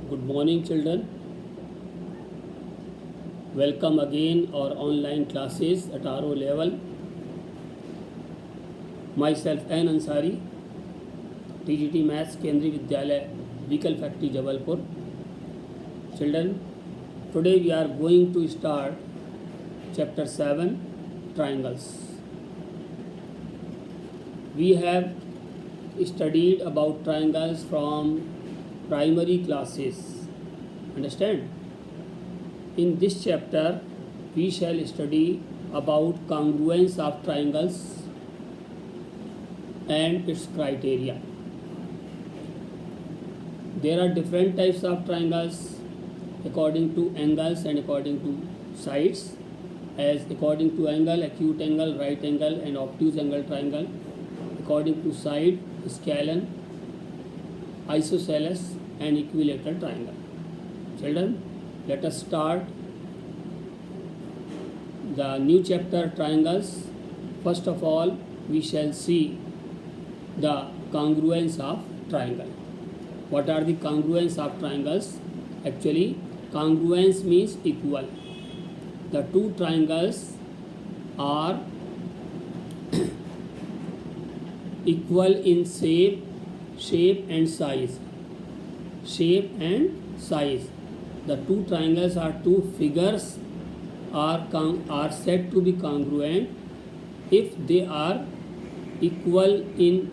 Good morning, children. Welcome again our online classes at RO level. Myself N Ansari, TGT Maths Kendriya Vidyalaya, Vehicle Factory, Jabalpur. Children, today we are going to start chapter 7, triangles. We have studied about triangles from primary classes. Understand? In this chapter, we shall study about congruence of triangles and its criteria. There are different types of triangles according to angles and according to sides. As according to angle, acute angle, right angle and obtuse angle triangle. According to side, scalene, isosceles and equilateral triangle. Children, let us start the new chapter, triangles. First of all, we shall see the congruence of triangle. What are the congruence of triangles? Actually, congruence means equal. The two triangles are equal in shape and size. Shape and size. The two triangles are two figures are said to be congruent if they are equal in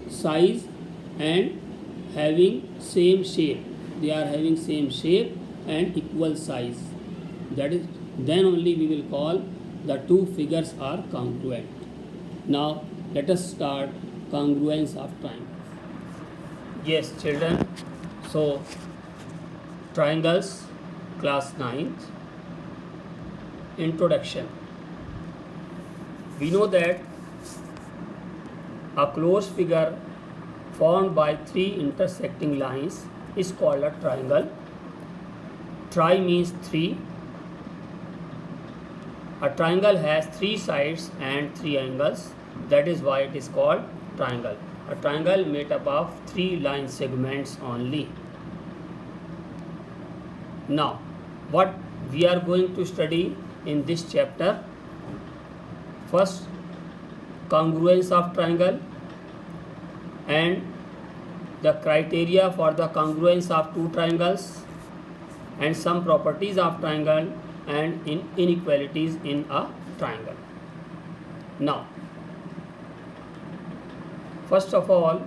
size and having same shape. They are having same shape and equal size. That is, then only we will call the two figures are congruent. Now let us start congruence of triangles. Yes, children. So triangles, class 9th. Introduction. We know that a closed figure formed by three intersecting lines is called a triangle. Tri means three. A triangle has three sides and three angles. That is why it is called triangle. A triangle made up of three line segments only. Now, what we are going to study in this chapter? First, congruence of triangle and the criteria for the congruence of two triangles and some properties of triangle and inequalities in a triangle. Now, first of all,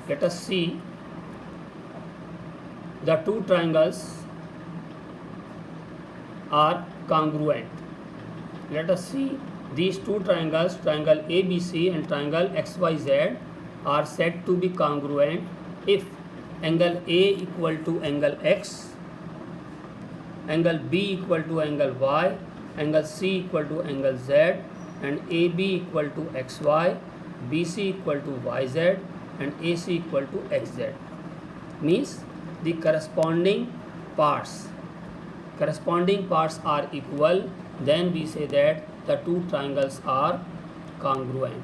let us see the two triangles are congruent. Let us see these two triangles, triangle ABC and triangle XYZ, are said to be congruent if angle A equal to angle X, angle B equal to angle Y, angle C equal to angle Z, and AB equal to XY, BC equal to YZ, and AC equal to XZ. Means the corresponding parts are equal, then we say that the two triangles are congruent.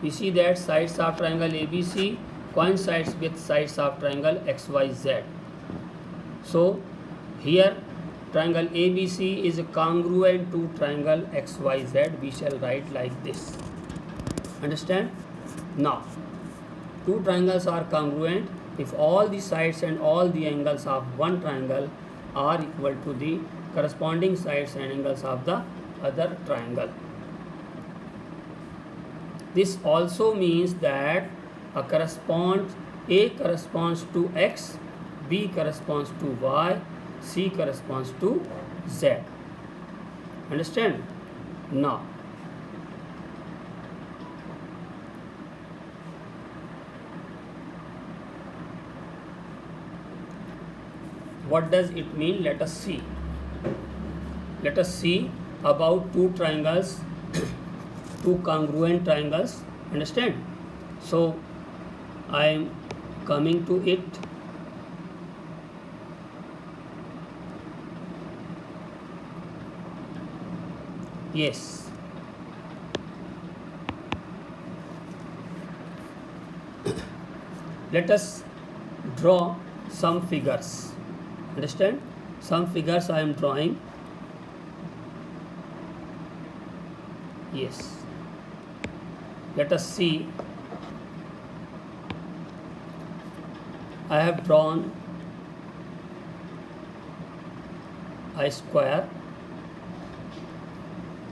We see that sides of triangle ABC coincides with sides of triangle XYZ. So here triangle ABC is congruent to triangle XYZ. We shall write like this. Understand? Now, two triangles are congruent if all the sides and all the angles of one triangle are equal to the corresponding sides and angles of the other triangle. This also means that A corresponds to X, B corresponds to Y, C corresponds to Z. Understand? Now, what does it mean? Let us see. Let us see about two triangles, two congruent triangles. Understand? So, I am coming to it. Yes. Let us draw some figures. Understand? Some figures I am drawing. Yes. Let us see. I have drawn a square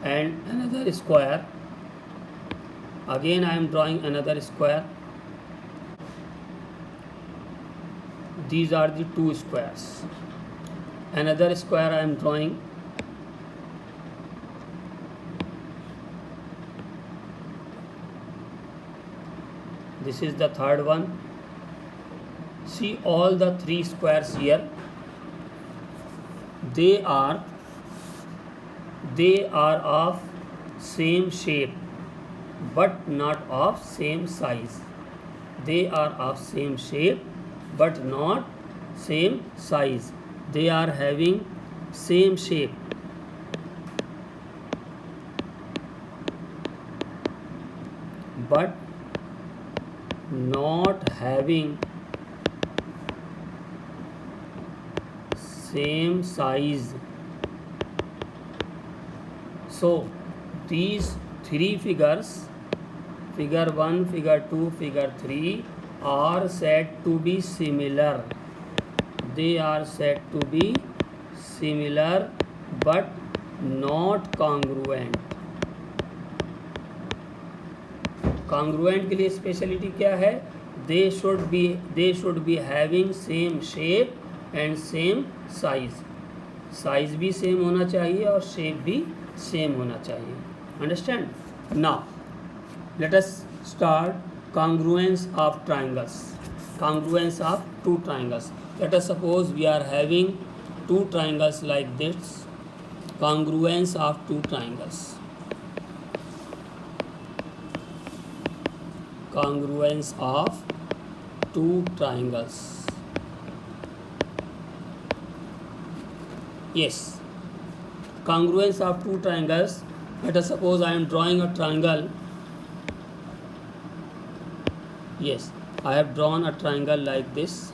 and another square. Again I am drawing another square. These are the two squares. Another square I am drawing. This is the third one. See all the three squares here. They are of same shape but not of same size. They are of same shape but not same size. They are having same shape. But not having same size. So these three figures, figure 1, figure 2, figure 3, are said to be similar. They are said to be similar but not congruent. Congruent के लिए speciality क्या है? They should be having same shape and same size. Size भी same होना चाहिए और shape भी same होना चाहिए. Understand? Now, let us start congruence of triangles. Congruence of two triangles. Let us suppose we are having two triangles like this. Congruence of two triangles. Congruence of two triangles. Yes. Congruence of two triangles. Let us suppose I am drawing a triangle. Yes, I have drawn a triangle like this.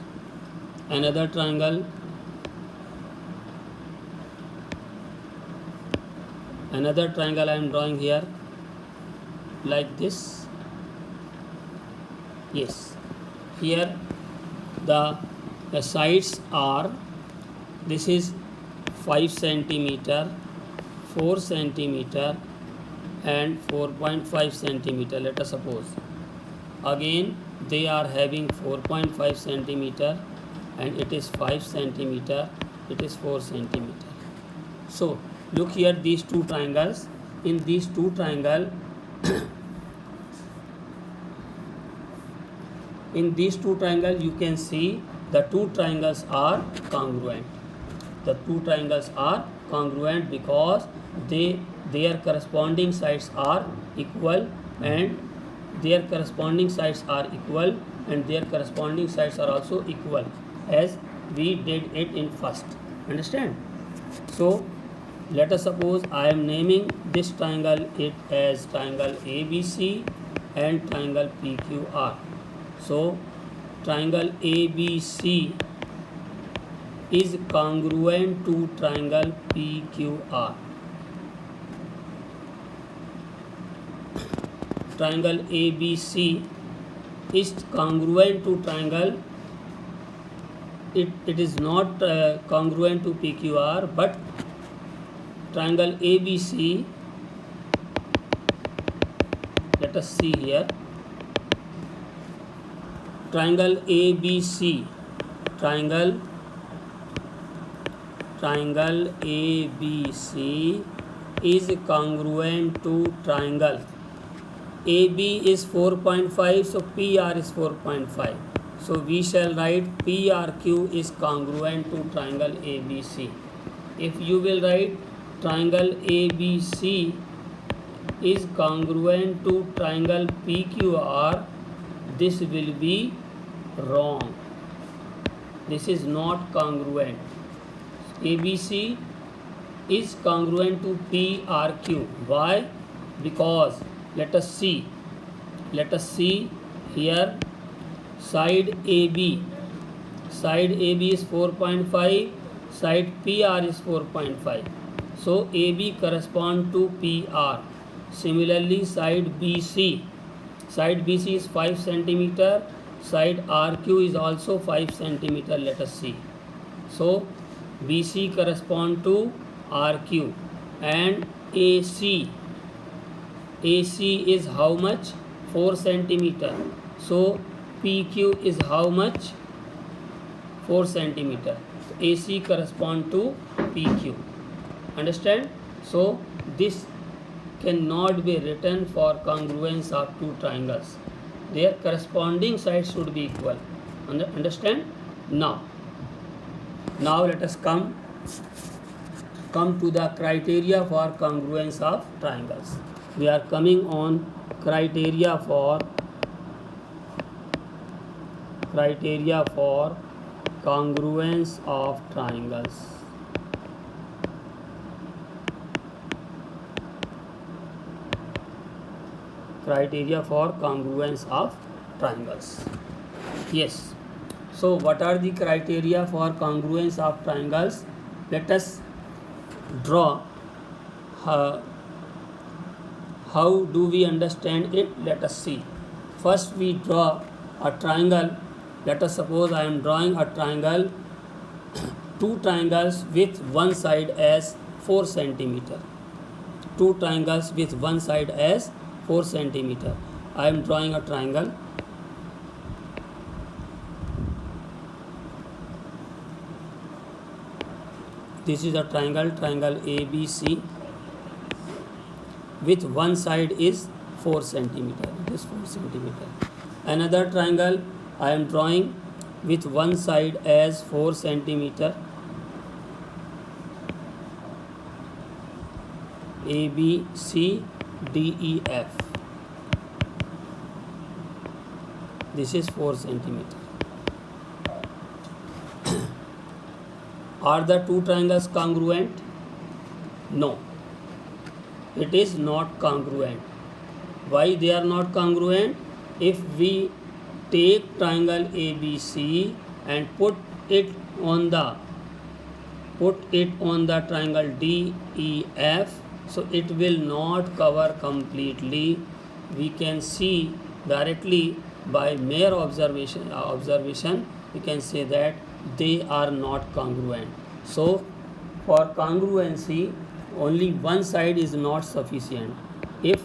Another triangle. Another triangle I am drawing here like this. Yes, here the sides are, this is 5 centimeter, 4 centimeter and 4.5 centimeter. Let us suppose. Again they are having 4.5 centimeter and it is 5 centimeter, it is 4 centimeter. So look here, these two triangles. In these two triangles, in these two triangles you can see the two triangles are congruent. The two triangles are congruent because their corresponding sides are equal and their corresponding sides are equal and their corresponding sides are also equal as we did it in first. Understand? So let us suppose I am naming this triangle it as triangle ABC and triangle PQR. So triangle ABC is congruent to triangle PQR. Triangle ABC is congruent to triangle, it is not congruent to PQR, but triangle ABC, let us see here, triangle ABC, triangle ABC is congruent to triangle. AB is 4.5, so PR is 4.5. So we shall write PRQ is congruent to triangle ABC. If you will write triangle ABC is congruent to triangle PQR, this will be wrong. This is not congruent. ABC is congruent to PRQ. Why? Because let us see here, side AB side AB is 4.5, side PR is 4.5. So AB correspond to PR. Similarly, side BC is 5 centimeter, side RQ is also 5 centimeter, let us see. So BC correspond to RQ, and AC is how much? 4 centimeter. So PQ is how much? 4 centimeter. AC correspond to PQ. Understand? So this cannot be written for congruence of two triangles. Their corresponding sides should be equal. Understand? Now let us come to the criteria for congruence of triangles. We are coming on criteria for congruence of triangles. Criteria for congruence of triangles. Yes. So what are the criteria for congruence of triangles? Let us draw. How do we understand it? Let us see. First we draw a triangle. Let us suppose I am drawing a triangle, two triangles with one side as 4 centimeter. Two triangles with one side as 4 centimeter. I am drawing a triangle. This is a triangle ABC, with one side is 4 centimeter. It is 4 centimeter. Another triangle I am drawing with one side as 4 centimeter. ABCDEF. This is 4 centimeter. Are the two triangles congruent? No. It is not congruent. Why they are not congruent? If we take triangle ABC and put it on the triangle DEF, so it will not cover completely. We can see directly by mere observation we can say that they are not congruent. So for congruency, only one side is not sufficient. If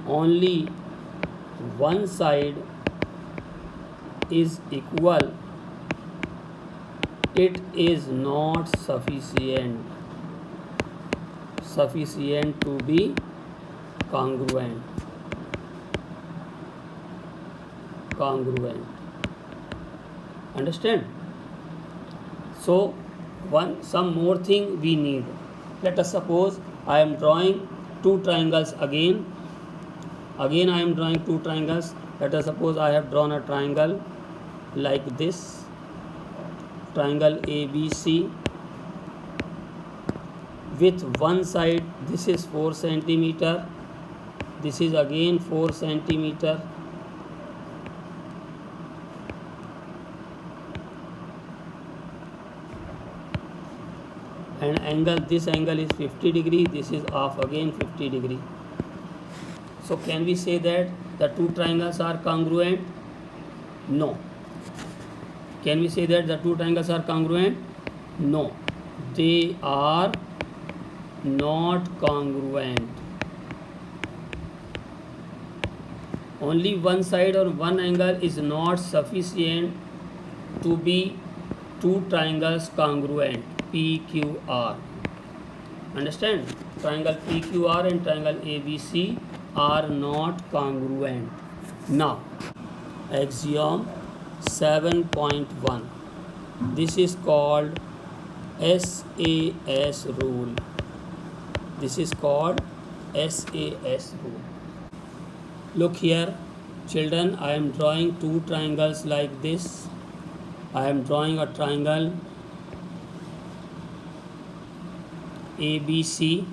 only one side is equal, it is not sufficient to be congruent. Understand? So some more thing we need. Let us suppose I am drawing two triangles again. I am drawing two triangles. Let us suppose I have drawn a triangle like this, triangle ABC, with one side, this is 4 centimeter, this is again 4 centimeter, and angle, this angle is 50 degree, this is off again 50 degree. So can we say that the two triangles are congruent? No. Can we say that the two triangles are congruent? No. They are not congruent. Only one side or one angle is not sufficient to be two triangles congruent. PQR. Understand? Triangle PQR and triangle ABC are not congruent. Now, axiom 7.1. This is called SAS rule. This is called SAS rule. Look here, children, I am drawing two triangles like this. I am drawing a triangle ABC,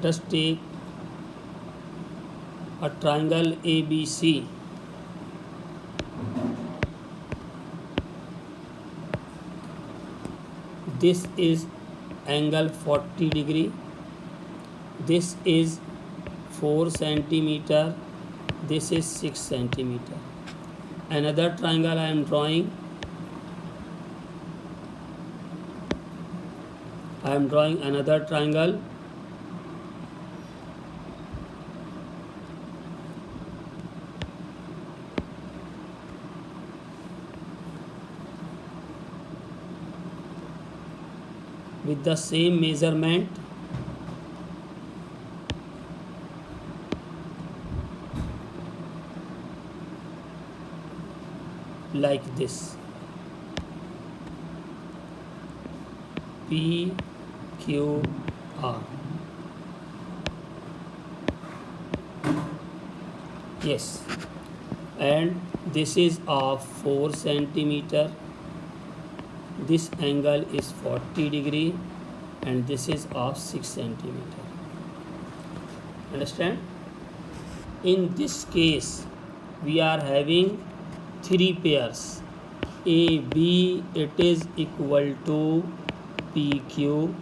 Let us take a triangle ABC. This is angle 40 degree. This is 4 centimeter. This is 6 centimeter. Another triangle I am drawing. I am drawing another triangle. With the same measurement. Like this. P Q R. Yes, and this is of 4 centimeter. This angle is 40 degree and this is of 6 centimeter. Understand? In this case, we are having three pairs. AB, it is equal to PQ.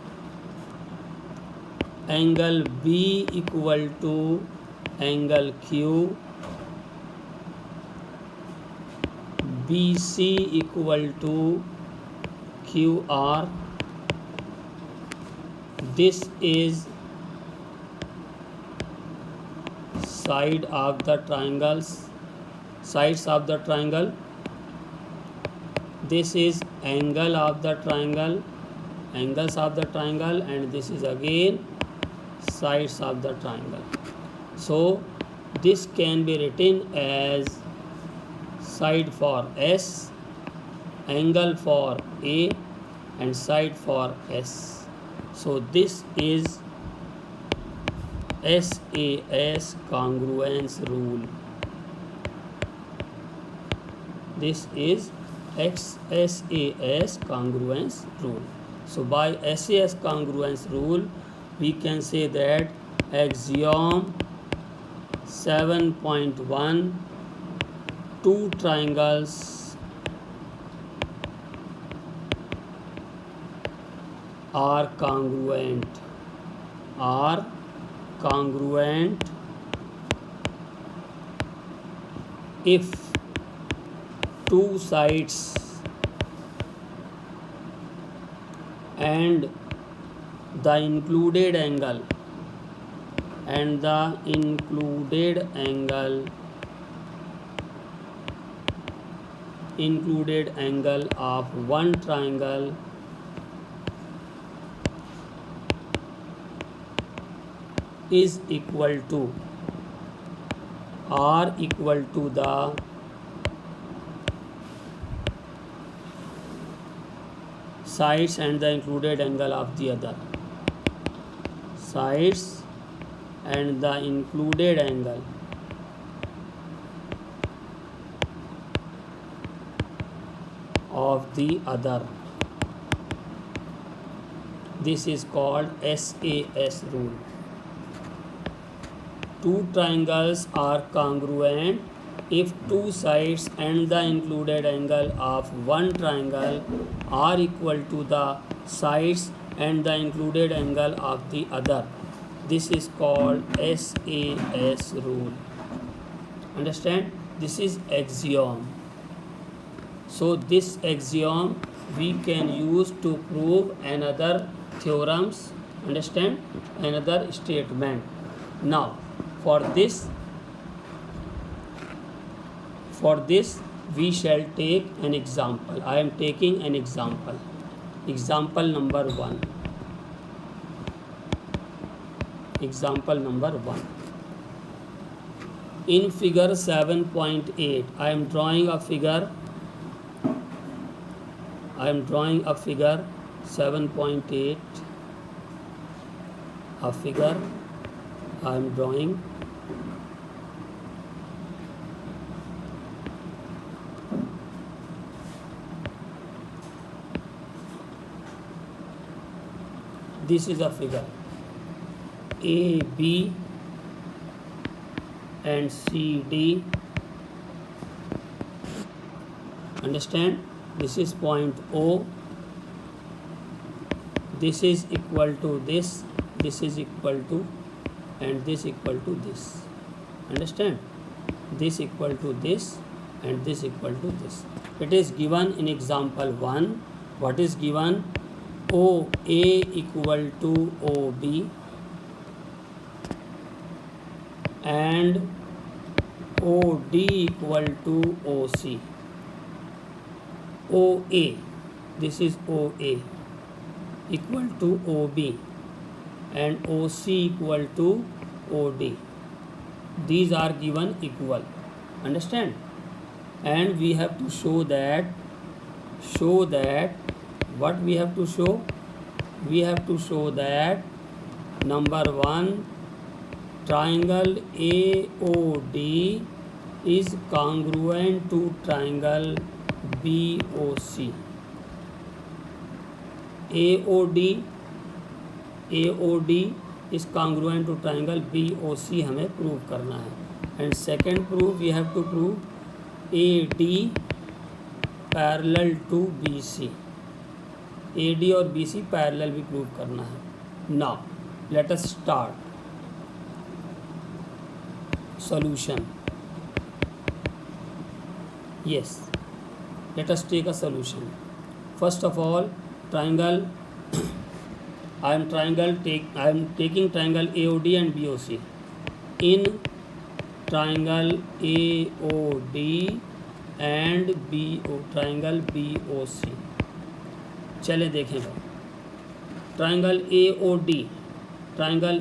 Angle B equal to angle Q. BC equal to QR. This is side of the triangles, sides of the triangle. This is angle of the triangle, angles of the triangle, and this is again sides of the triangle. So this can be written as side for S, angle for A, and side for S. So this is SAS congruence rule. This is SAS congruence rule. So by SAS congruence rule, we can say that axiom 7.1, two triangles are congruent if two sides and the included angle of one triangle is equal to or equal to the sides and the included angle of the other. Sides and the included angle of the other. This is called SAS rule. Two triangles are congruent if two sides and the included angle of one triangle are equal to the sides and the included angle of the other. This is called SAS rule. Understand? This is axiom. So this axiom we can use to prove another theorems. Understand? Another statement. Now for this we shall take an example. I am taking an example. Example number 1. Example number 1. In figure 7.8, I am drawing a figure 7.8. A figure I am drawing. This is a figure. AB and CD. Understand? This is point O. This is equal to this. This is equal to, and this equal to this. Understand? This equal to this and this equal to this. It is given in example 1. What is given? OA equal to OB and OD equal to OC. OA, this is OA equal to OB and OC equal to OD. These are given equal. Understand? And we have to show that what we have to show? We have to show that number 1, triangle AOD is congruent to triangle BOC. AOD is congruent to triangle BOC हमें prove करना है. And second proof we have to prove AD parallel to BC. AD और BC parallel भी prove करना है. Now let us start solution. Yes, let us take a solution. First of all, triangle I am taking triangle AOD and BOC. In triangle AOD and triangle BOC. चले देखें भाई. Triangle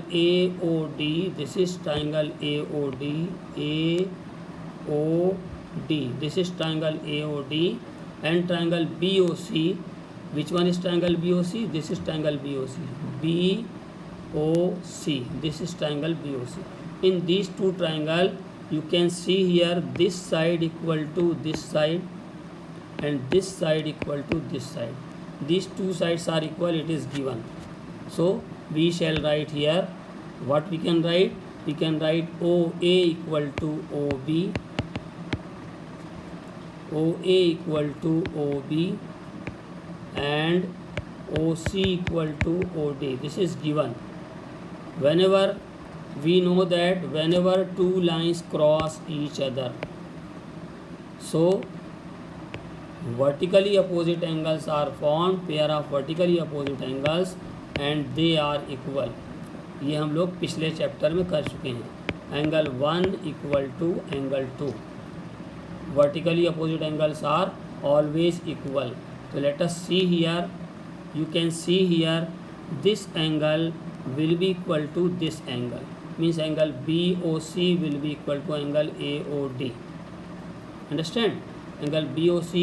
AOD, this is triangle AOD, this is triangle AOD, and triangle BOC. Which one is triangle BOC? This is triangle BOC. BOC, this is triangle BOC. In these two triangles, you can see here this side equal to this side and this side equal to this side. These two sides are equal, it is given. So we shall write here, what we can write? We can write OA equal to OB, OA equal to OB and OC equal to OD. This is given. Whenever we know that whenever two lines cross each other, so vertically opposite angles are formed, pair of vertically opposite angles, and they are equal. ये हम लोग पिछले chapter में कर चुके हैं. Angle 1 equal to angle 2. Vertically opposite angles are always equal. So let us see here. You can see here this angle will be equal to this angle. Means angle BOC will be equal to angle AOD. Understand? Angle BOC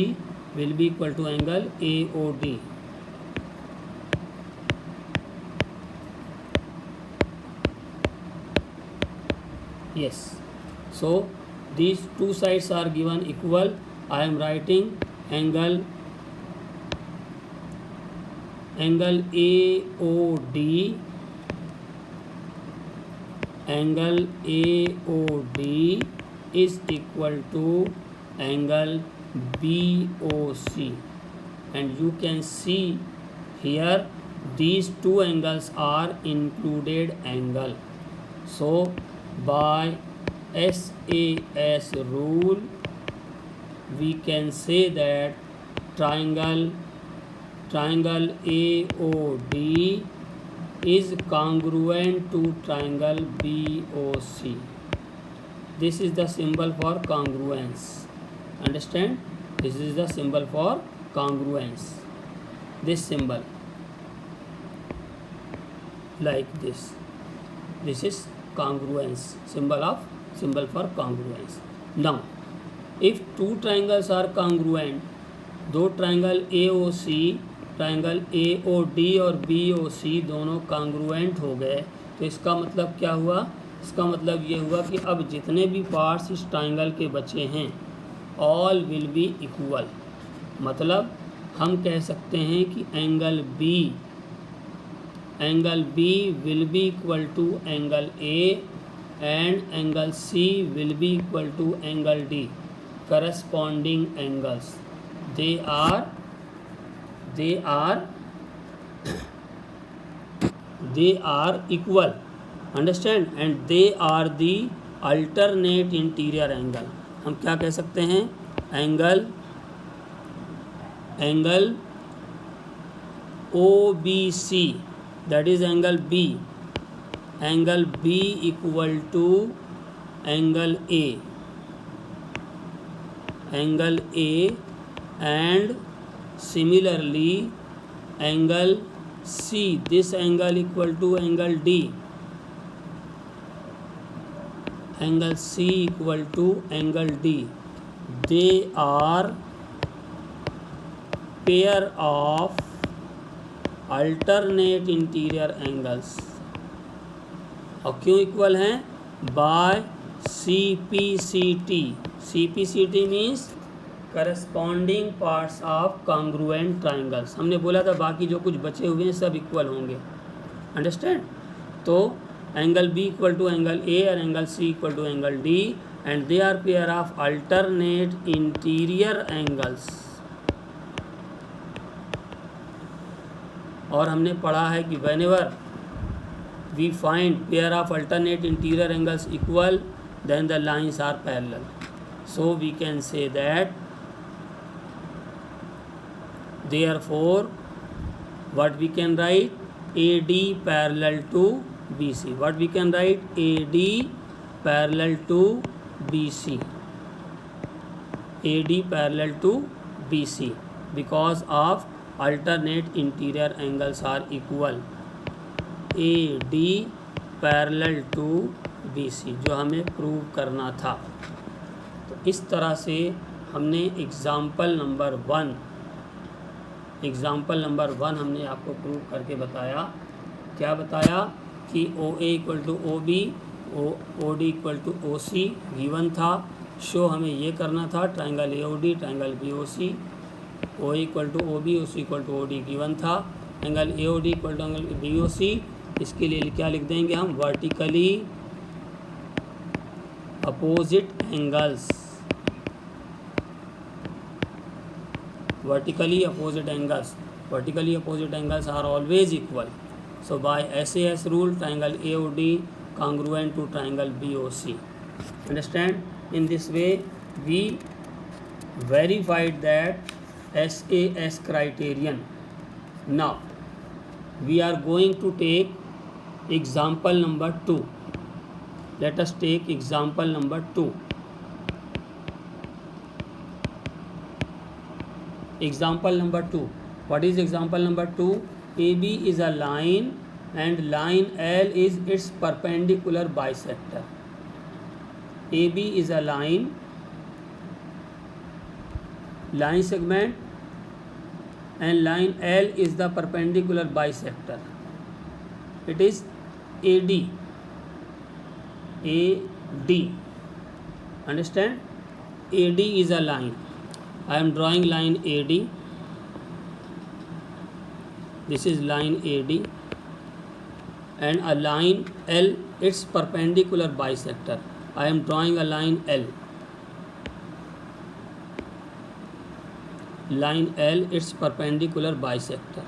will be equal to angle AOD. Yes. So these two sides are given equal. I am writing angle AOD, angle AOD is equal to angle BOC, and you can see here these two angles are included angle. So by SAS rule we can say that triangle AOD is congruent to triangle BOC. This is the symbol for congruence. Understand? This is the symbol for congruence. This symbol like this. This is congruence, symbol for congruence. Now if two triangles are congruent, दो triangle AOC, triangle AOD और BOC दोनों congruent हो गए, तो इसका मतलब क्या हुआ? इसका मतलब ये हुआ कि अब जितने भी पार्ट्स इस ट्राइंगल के बचे हैं ऑल विल बी इक्वल. मतलब हम कह सकते हैं कि angle B angle B will be equal to angle A and angle C will be equal to angle D. Corresponding angles. They are equal. Understand? And they are the alternate interior angle. हम क्या कह सकते हैं? Angle OBC, that is angle B. Angle B equal to angle A. Angle A, and similarly angle C. This angle equal to angle D. Angle C equal to angle D. They are pair of alternate interior angles. और क्यों equal हैं? By CPCT. CPCT means corresponding parts of congruent triangles. हमने बोला था बाकी जो कुछ बचे हुए हैं सब इक्वल होंगे. अंडरस्टैंड? तो angle B equal to angle A और angle C equal to angle D, and they are pair of alternate interior angles. और हमने पढ़ा है कि whenever we find pair of alternate interior angles equal, then the lines are parallel. So we can say that therefore what we can write? AD parallel to BC. What we can write? AD parallel to BC. AD parallel to BC because of alternate interior angles are equal. AD parallel to BC जो हमें prove करना था. तो इस तरह से हमने example number one हमने आपको प्रूव करके बताया. क्या बताया? कि OA equal to OB, OD equal to OC given था. शो हमें ये करना था triangle AOD, triangle BOC, OA equal to OB, OC equal to OD given था. Angle AOD equal to angle BOC. इसके लिए क्या लिख देंगे हम? Vertically opposite angles. Vertically opposite angles are always equal. So by SAS rule, triangle AOD congruent to triangle BOC. Understand? In this way, we verified that SAS criterion. Now, we are going to take example number 2. Let us take example number 2. Example number 2. What is example number 2? AB is a line and line L is its perpendicular bisector. AB is a line segment, and line L is the perpendicular bisector. It is AD. Understand? AD is a line. I am drawing line AD. This is line AD, and a line L, its perpendicular bisector. I am drawing a line L. Line L, its perpendicular bisector.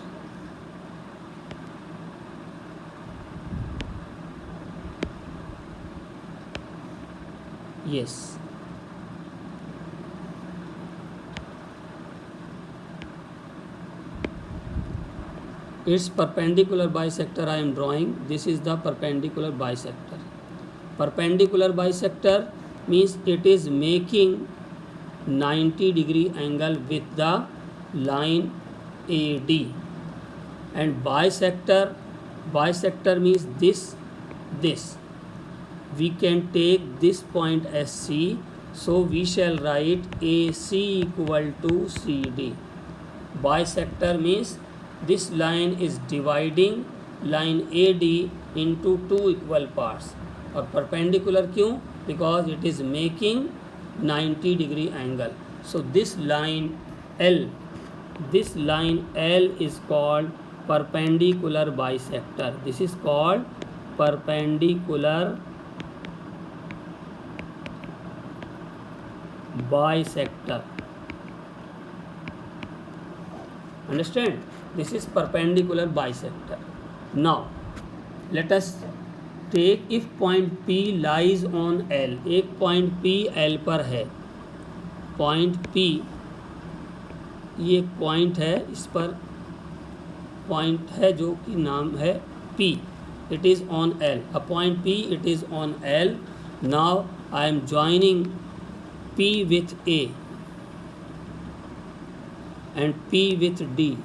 Yes. Its perpendicular bisector I am drawing. This is the perpendicular bisector. Perpendicular bisector means it is making 90-degree angle with the line AD. And bisector means this. We can take this point as C. So we shall write AC equal to CD. Bisector means this line is dividing line AD into two equal parts. और perpendicular क्यों? Because it is making 90-degree angle. So this line L is called perpendicular bisector. This is called perpendicular bisector. Understand? This is perpendicular bisector. Now let us take if point P lies on L. एक point P L पर है, point P ये एक point है, इस पर point है जो कि नाम है P. It is on L. A point P, it is on L. Now I am joining P with A and P with D.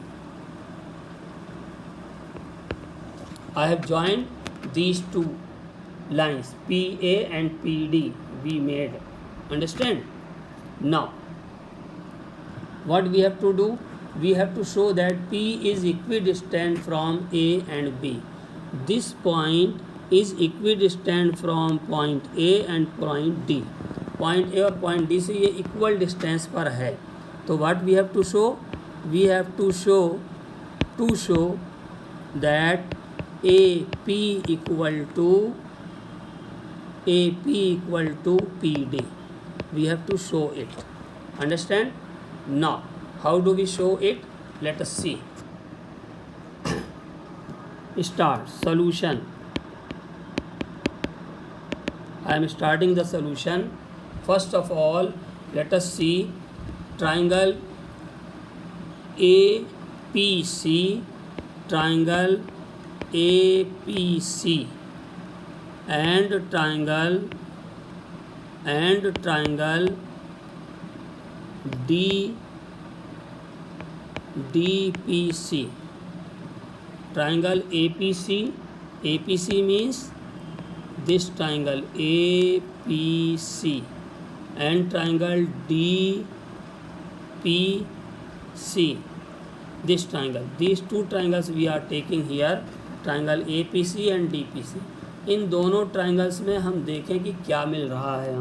I have joined these two lines PA and PD we made. Understand? Now what we have to do? We have to show that P is equidistant from A and B. This point is equidistant from point A and point D. Point A और point D से ये equal distance पर है. तो what we have to show? We have to show that AP equal to PD. We have to show it. Understand? Now how do we show it? Let us see. Start solution. I am starting the solution. First of all, let us see triangle APC, triangle APC and triangle DPC. Triangle APC means this triangle APC and triangle DPC, this triangle. These two triangles we are taking here, triangle APC and DPC. इन दोनों triangles में हम देखें कि क्या मिल रहा है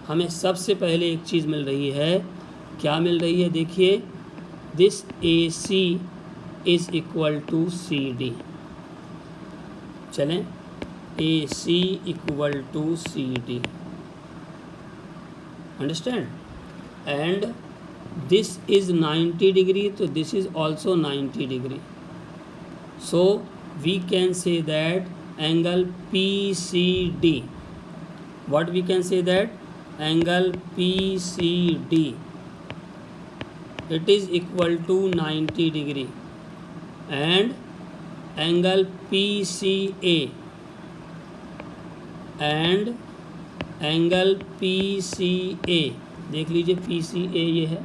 हमें सबसे पहले एक चीज़ मिल रही है. क्या मिल रही है? देखिए, this AC is equal to CD. चलें, AC equal to CD. Understand? And this is 90 degree, तो this is also 90 degree. So we can say that angle PCD. What we can say that? Angle PCD, it is equal to 90 degree. And angle PCA and angle PCA, देख लीजिए PCA ये है,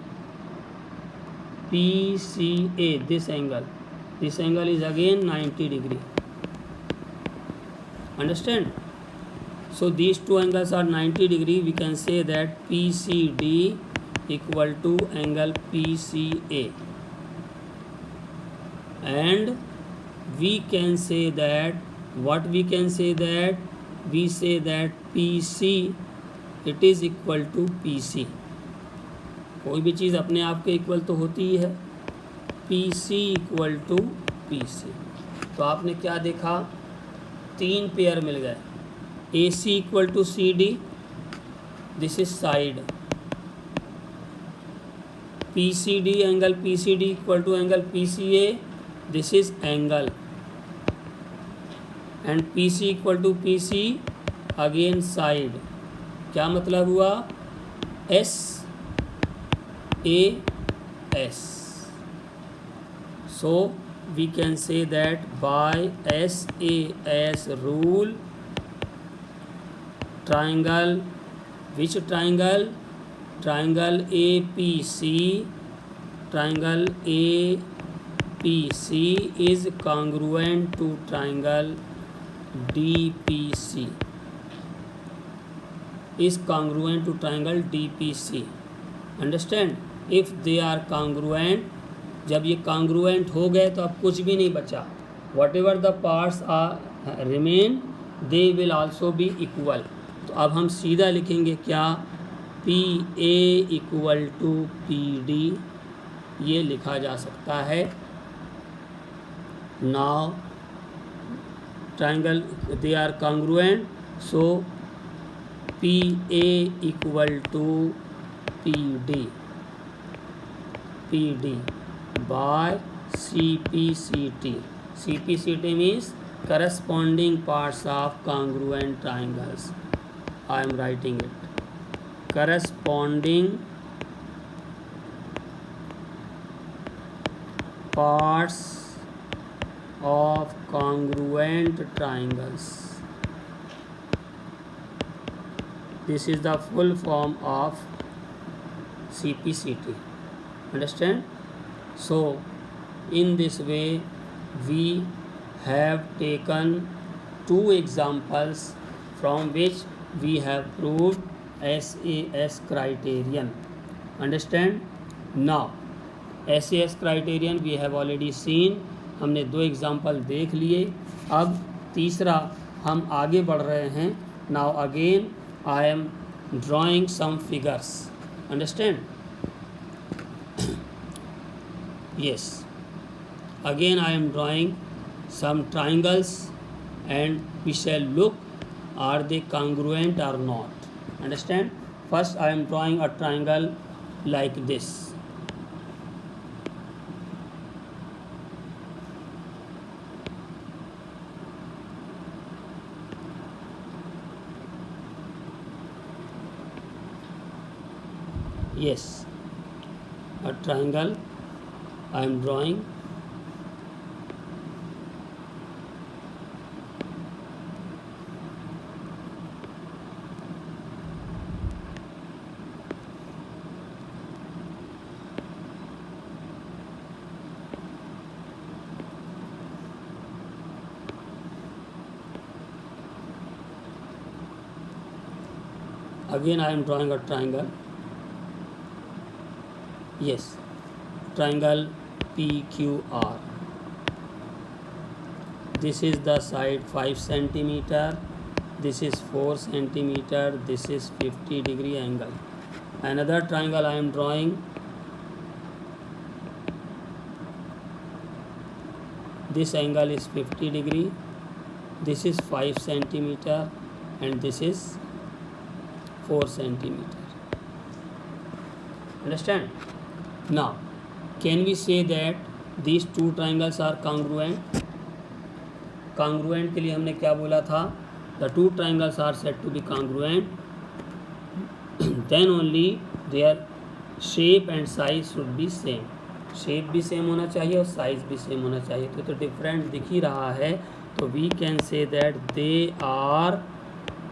PCA, this angle is again 90 degree. Understand? So these two angles are 90 degree. We can say that PCD equal to angle PCA, and we can say that, what we can say that, we say that PC it is equal to PC. कोई भी चीज़ अपने आप के equal तो होती ही है. PC equal to PC. तो आपने क्या देखा? 3 पेयर मिल गए. AC equal to CD, this is side. PCD, angle PCD equal to angle PCA, this is angle. And PC equal to PC, again side. क्या मतलब हुआ? SAS. So we can say that by SAS rule, triangle, which triangle? Triangle APC, triangle APC is congruent to triangle DPC, is congruent to triangle DPC. Understand? If they are congruent, जब ये congruent हो गए तो अब कुछ भी नहीं बचा. Whatever the parts are remain, they will also be equal. तो अब हम सीधा लिखेंगे क्या? PA equal to PD. ये लिखा जा सकता है. Now triangle, they are congruent, so PA equal to PD by CPCT. CPCT means corresponding parts of congruent triangles. I am writing it. Corresponding parts of congruent triangles. This is the full form of CPCT. Understand? So in this way we have taken two examples from which we have proved SAS criterion. Understand? Now SAS criterion we have already seen. हमने दो example देख लिए. अब तीसरा हम आगे बढ़ रहे हैं. Now again I am drawing some figures. Understand? Yes. Again I am drawing some triangles and we shall look are they congruent or not. Understand? First I am drawing a triangle like this. Yes, a triangle I am drawing. Again I am drawing a triangle. Yes, triangle PQR. This is the side 5 centimeter, this is 4 centimeter, this is 50 degree angle. Another triangle I am drawing. This angle is 50 degree, this is 5 centimeter and this is 4 centimeter. Understand? Now can we say that these two triangles are congruent? Congruent के लिए हमने क्या बोला था? The two triangles are said to be congruent then only their shape and size should be same. Shape भी same होना चाहिए और साइज भी सेम होना चाहिए. तो डिफरेंट दिख ही रहा है, तो we can say that they are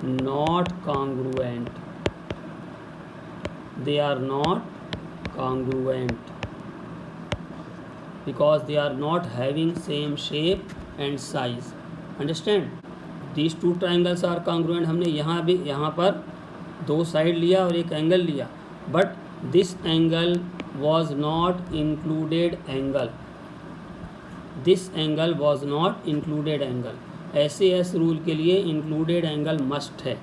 not congruent. They are not congruent because they are not having same shape and size. Understand? These two triangles are congruent. हमने यहाँ पर दो साइड लिया और एक एंगल लिया, but this angle was not included angle. This angle was not included angle. SAS rule के लिए included angle must है.